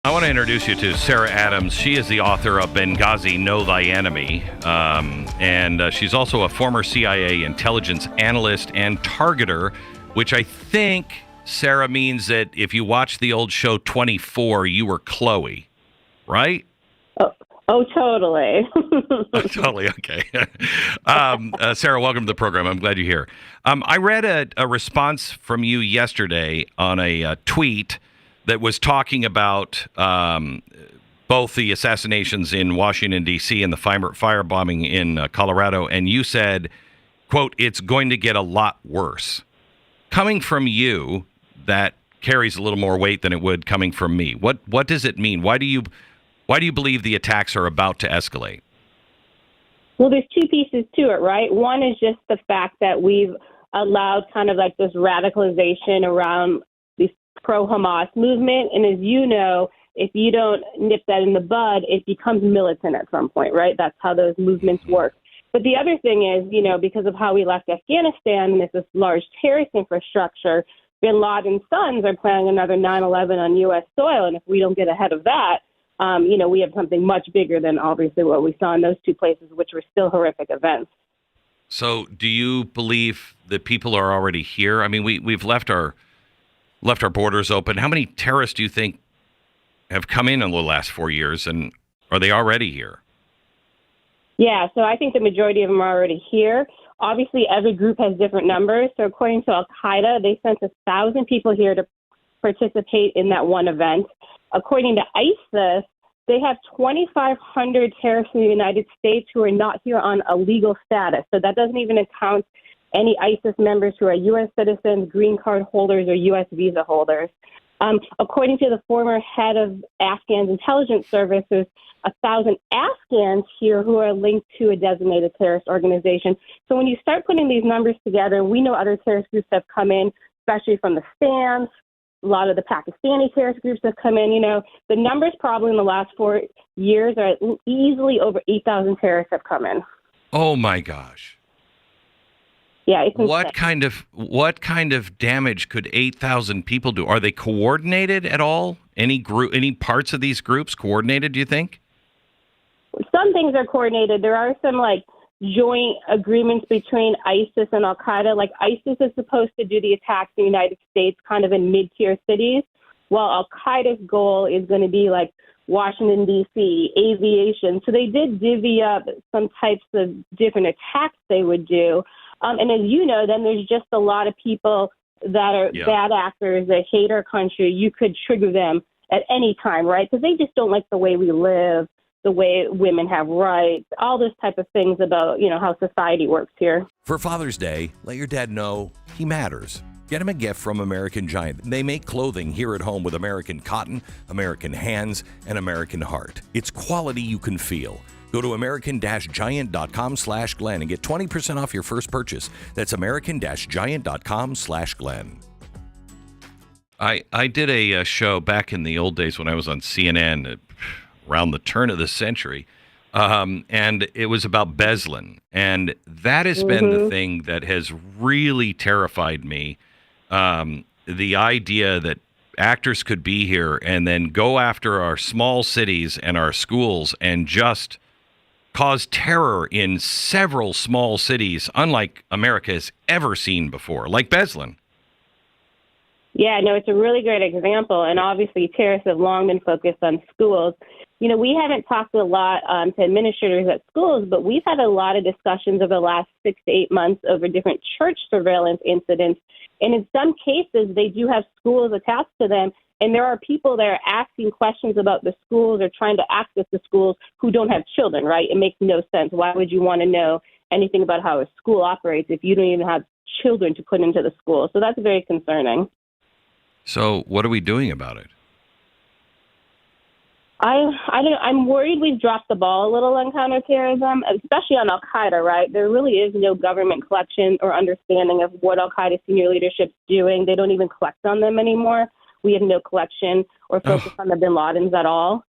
I want to introduce you to Sarah Adams. She is the author of Benghazi, Know Thy Enemy. And she's also a former CIA intelligence analyst and targeter, which I think, Sarah, means that if you watch the old show 24, you were Chloe, right? Oh, totally. Oh, totally. Okay. Sarah, welcome to the program. I'm glad you're here. I read a response from you yesterday on a tweet that was talking about both the assassinations in Washington, D.C. and the firebombing in Colorado. And you said, quote, it's going to get a lot worse. Coming from you, that carries a little more weight than it would coming from me. What does it mean? Why do you believe the attacks are about to escalate? Well, there's two pieces to it, right? One is just the fact that we've allowed kind of like this radicalization around this pro-Hamas movement. And as you know, if you don't nip that in the bud, it becomes militant at some point, right? That's how those movements work. But the other thing is, because of how we left Afghanistan and this large terrorist infrastructure, bin Laden's sons are planning another 9/11 on U.S. soil. And if we don't get ahead of that, we have something much bigger than obviously what we saw in those two places, which were still horrific events. So do you believe that people are already here? I mean, we've left our borders open. How many terrorists do you think have come in the last 4 years, and are they already here? Yeah, so I think the majority of them are already here. Obviously, every group has different numbers. So according to Al-Qaeda, they sent 1,000 people here to participate in that one event. According to ISIS, they have 2,500 terrorists in the United States who are not here on a legal status. So that doesn't even account any ISIS members who are U.S. citizens, green card holders, or U.S. visa holders. According to the former head of Afghan's intelligence service, there's 1,000 Afghans here who are linked to a designated terrorist organization. So when you start putting these numbers together, we know other terrorist groups have come in, especially from the Stans. A lot of the Pakistani terrorist groups have come in. The numbers probably in the last 4 years are easily over 8,000 terrorists have come in. Oh my gosh. Yeah, it's what kind of damage could 8,000 people do? Are they coordinated at all? Any parts of these groups coordinated, do you think? Some things are coordinated. There are some joint agreements between ISIS and Al-Qaeda. Like ISIS is supposed to do the attacks in the United States kind of in mid-tier cities, while Al-Qaeda's goal is going to be like Washington, D.C., aviation. So they did divvy up some types of different attacks they would do. And as you know, then there's just a lot of people that are bad actors that hate our country. You could trigger them at any time, right? Because they just don't like the way we live, the way women have rights, all those type of things about, how society works here. For Father's Day, let your dad know he matters. Get him a gift from American Giant. They make clothing here at home with American cotton, American hands, and American heart. It's quality you can feel. Go to american-giant.com/Glenn and get 20% off your first purchase. That's american-giant.com/Glenn. I did a show back in the old days when I was on CNN around the turn of the century, and it was about Beslan. And that has been the thing that has really terrified me, the idea that actors could be here and then go after our small cities and our schools and just cause terror in several small cities, unlike America has ever seen before, like Beslan. Yeah, no, it's a really great example. And obviously, terrorists have long been focused on schools. We haven't talked a lot to administrators at schools, but we've had a lot of discussions over the last 6 to 8 months over different church surveillance incidents. And in some cases, they do have schools attached to them. And there are people that are asking questions about the schools or trying to access the schools who don't have children, right? It makes no sense. Why would you want to know anything about how a school operates if you don't even have children to put into the school? So that's very concerning. So what are we doing about it? I'm worried we've dropped the ball a little on counterterrorism, especially on Al-Qaeda, right? There really is no government collection or understanding of what Al-Qaeda senior leadership's doing. They don't even collect on them anymore. We have no collection or focus on the bin Ladens at all.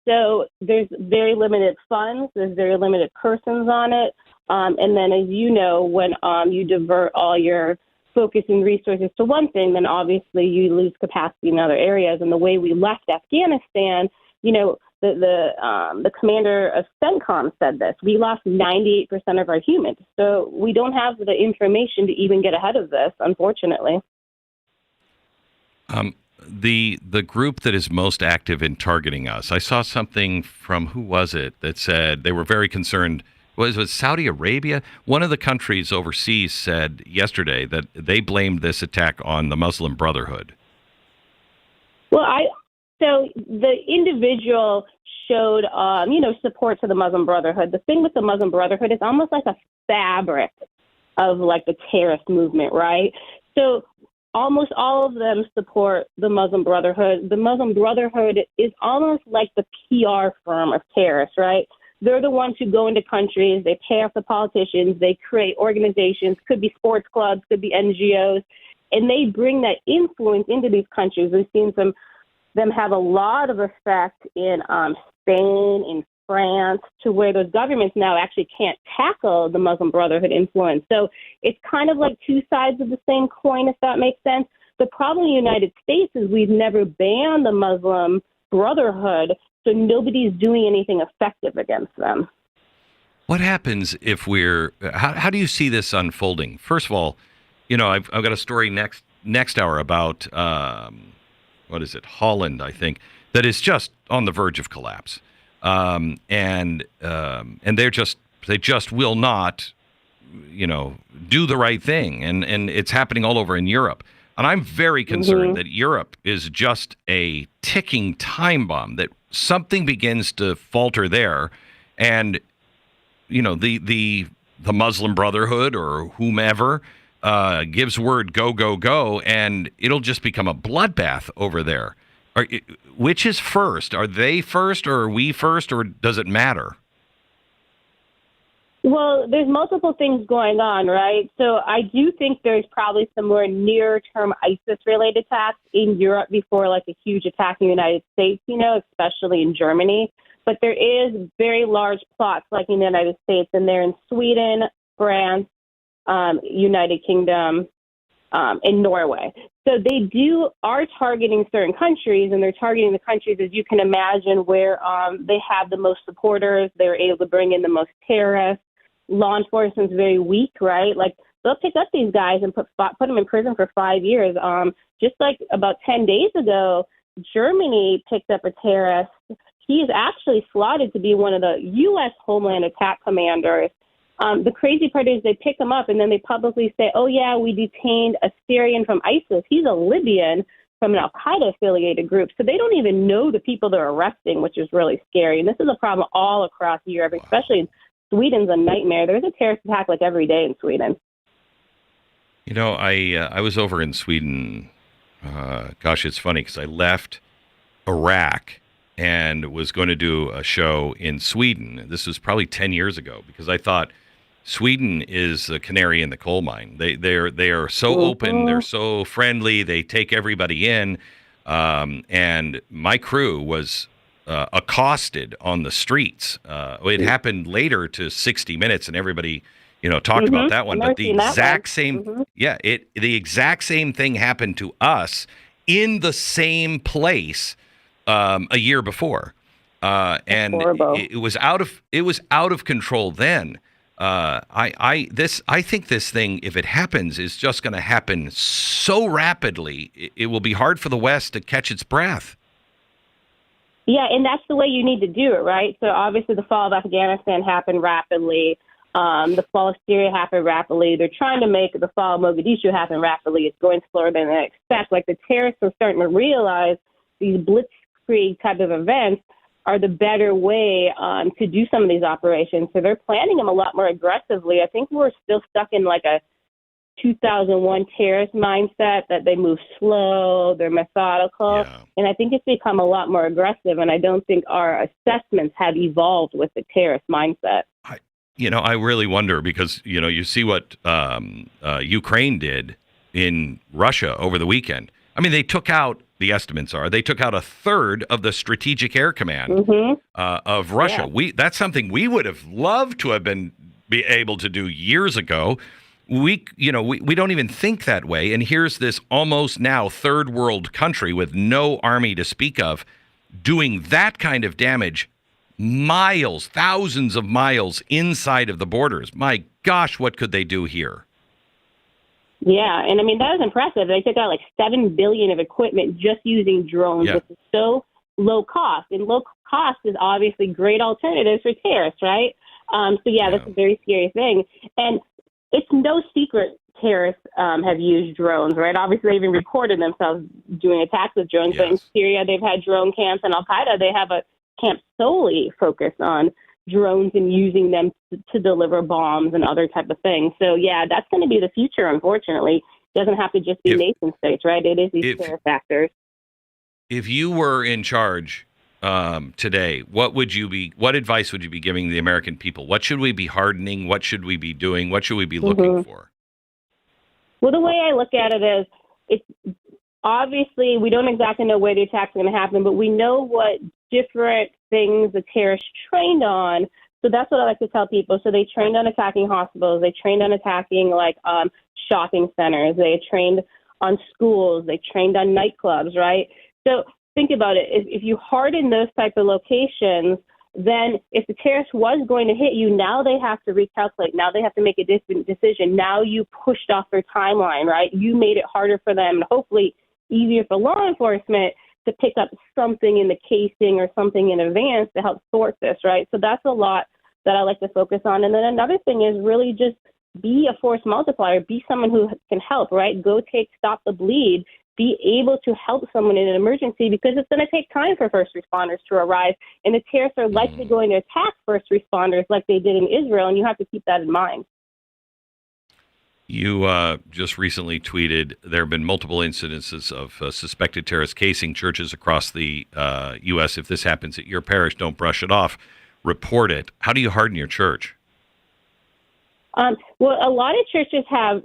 So there's very limited funds. There's very limited persons on it. And then, as you know, when you divert all your focusing resources to one thing, then obviously you lose capacity in other areas. And the way we left Afghanistan, the commander of CENTCOM said this: we lost 98% of our humans. So we don't have the information to even get ahead of this, unfortunately. The group that is most active in targeting us, I saw something from, who was it, that said they were very concerned. Was it Saudi Arabia? One of the countries overseas said yesterday that they blamed this attack on the Muslim Brotherhood. Well, so the individual showed, support to the Muslim Brotherhood. The thing with the Muslim Brotherhood is almost like a fabric of like the terrorist movement, right? So almost all of them support the Muslim Brotherhood. The Muslim Brotherhood is almost like the PR firm of terrorists, right? They're the ones who go into countries, they pay off the politicians, they create organizations, could be sports clubs, could be NGOs, and they bring that influence into these countries. We've seen them have a lot of effect in Spain, in France, to where those governments now actually can't tackle the Muslim Brotherhood influence. So it's kind of like two sides of the same coin, if that makes sense. The problem in the United States is we've never banned the Muslim Brotherhood, so nobody's doing anything effective against them. What happens if how do you see this unfolding? First of all, I've got a story next hour about, what is it, Holland, I think, that is just on the verge of collapse. And they just will not, do the right thing. And it's happening all over in Europe. And I'm very concerned that Europe is just a ticking time bomb, that something begins to falter there. And, the Muslim Brotherhood or whomever gives word, go, go, go, and it'll just become a bloodbath over there. Which is first? Are they first, or are we first, or does it matter? Well, there's multiple things going on, right? So I do think there's probably some more near-term ISIS-related attacks in Europe before, like, a huge attack in the United States, especially in Germany. But there is very large plots, like in the United States, and they're in Sweden, France, United Kingdom, and Norway. So they are targeting certain countries, and they're targeting the countries, as you can imagine, where they have the most supporters. They're able to bring in the most terrorists. Law enforcement's very weak, right? Like, they'll pick up these guys and put them in prison for 5 years. Just like about 10 days ago, Germany picked up a terrorist. He's actually slotted to be one of the U.S. Homeland Attack Commanders. The crazy part is they pick him up and then they publicly say, oh, yeah, we detained a Syrian from ISIS. He's a Libyan from an al-Qaeda affiliated group. So they don't even know the people they're arresting, which is really scary. And this is a problem all across Europe, especially in Sweden's a nightmare. There's a terrorist attack like every day in Sweden. I was over in Sweden. Gosh, it's funny because I left Iraq and was going to do a show in Sweden. This was probably 10 years ago, because I thought Sweden is a canary in the coal mine. They are so open. They're so friendly. They take everybody in. And my crew was accosted on the streets. It happened later to 60 Minutes, and everybody, talked about that one. But the exact same, the exact same thing happened to us in the same place a year before, and it was out of control then. I think this thing, if it happens, is just going to happen so rapidly. It will be hard for the West to catch its breath. Yeah, and that's the way you need to do it, right? So obviously the fall of Afghanistan happened rapidly. The fall of Syria happened rapidly. They're trying to make the fall of Mogadishu happen rapidly. It's going slower than they expect. Like, the terrorists are starting to realize these blitzkrieg type of events are the better way to do some of these operations. So they're planning them a lot more aggressively. I think we're still stuck in like a 2001 terrorist mindset, that they move slow, they're methodical, and I think it's become a lot more aggressive, and I don't think our assessments have evolved with the terrorist mindset. I really wonder, because, you see what Ukraine did in Russia over the weekend. I mean, they took out, the estimates are, they took out a third of the Strategic Air Command of Russia. That's something we would have loved to have be able to do years ago. we don't even think that way. And here's this almost now third world country with no army to speak of doing that kind of damage miles, thousands of miles inside of the borders. My gosh, what could they do here? Yeah, and I mean, that was impressive. They took out like $7 billion of equipment just using drones, which is so low cost. And low cost is obviously great alternatives for terrorists, right? That's a very scary thing. And it's no secret terrorists have used drones, right? Obviously, they even recorded themselves doing attacks with drones. But in Syria, they've had drone camps. And Al-Qaeda, they have a camp solely focused on drones and using them to deliver bombs and other type of things. So, that's going to be the future, unfortunately. It doesn't have to just be nation states, right? It is these terror factors. If you were in charge today, what advice would you be giving the American people? What should we be hardening? What should we be doing? What should we be looking for? Well, the way I look at it is, it's obviously we don't exactly know where the attacks are going to happen, but we know what different things the terrorists trained on. So that's what I like to tell people. So they trained on attacking hospitals. They trained on attacking shopping centers. They trained on schools. They trained on nightclubs, right? So think about it. If you harden those type of locations, then if the terrorist was going to hit you, now they have to recalculate. Now they have to make a different decision. Now you pushed off their timeline, right? You made it harder for them and hopefully easier for law enforcement to pick up something in the casing or something in advance to help sort this, right? So that's a lot that I like to focus on. And then another thing is really just be a force multiplier. Be someone who can help, right? Stop the bleed. Be able to help someone in an emergency because it's going to take time for first responders to arrive. And the terrorists are likely going to attack first responders like they did in Israel, and you have to keep that in mind. You just recently tweeted there have been multiple incidences of suspected terrorists casing churches across the U.S. If this happens at your parish, don't brush it off. Report it. How do you harden your church? Well, a lot of churches have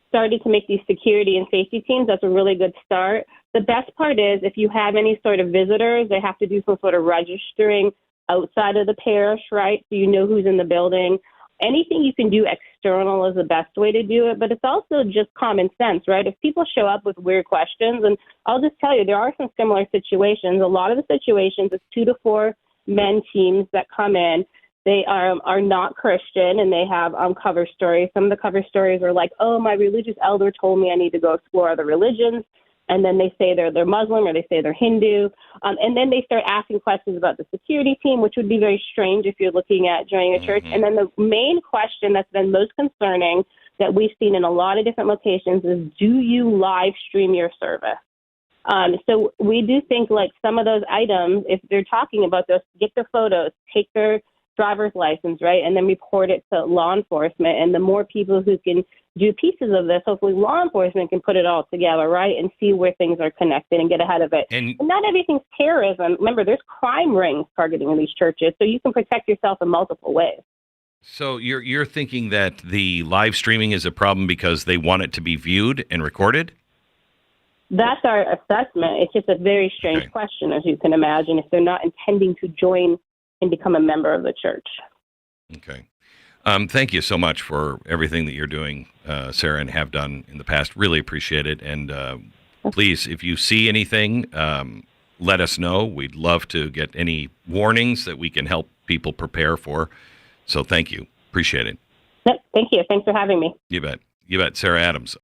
started to make these security and safety teams. That's a really good start. The best part is if you have any sort of visitors, they have to do some sort of registering outside of the parish, right? So you know who's in the building. Anything you can do external is the best way to do it, but it's also just common sense, right? If people show up with weird questions, and I'll just tell you, there are some similar situations. A lot of the situations, it's 2 to 4 men teams that come in. They are not Christian, and they have cover stories. Some of the cover stories are like, oh, my religious elder told me I need to go explore other religions. And then they say they're Muslim or they say they're Hindu. And then they start asking questions about the security team, which would be very strange if you're looking at joining a church. And then the main question that's been most concerning that we've seen in a lot of different locations is, do you live stream your service? So we do think like some of those items, if they're talking about those, get their photos, take their driver's license, right, and then report it to law enforcement. And the more people who can do pieces of this, hopefully law enforcement can put it all together, right, and see where things are connected and get ahead of it. And not everything's terrorism. Remember, there's crime rings targeting these churches, so you can protect yourself in multiple ways. So you're thinking that the live streaming is a problem because they want it to be viewed and recorded? That's our assessment. It's just a very strange question, as you can imagine, if they're not intending to join and become a member of the church. Okay. Thank you so much for everything that you're doing, Sarah, and have done in the past. Really appreciate it. And please, if you see anything, let us know. We'd love to get any warnings that we can help people prepare for. So thank you. Appreciate it. Yep. Thank you. Thanks for having me. You bet. You bet. Sarah Adams.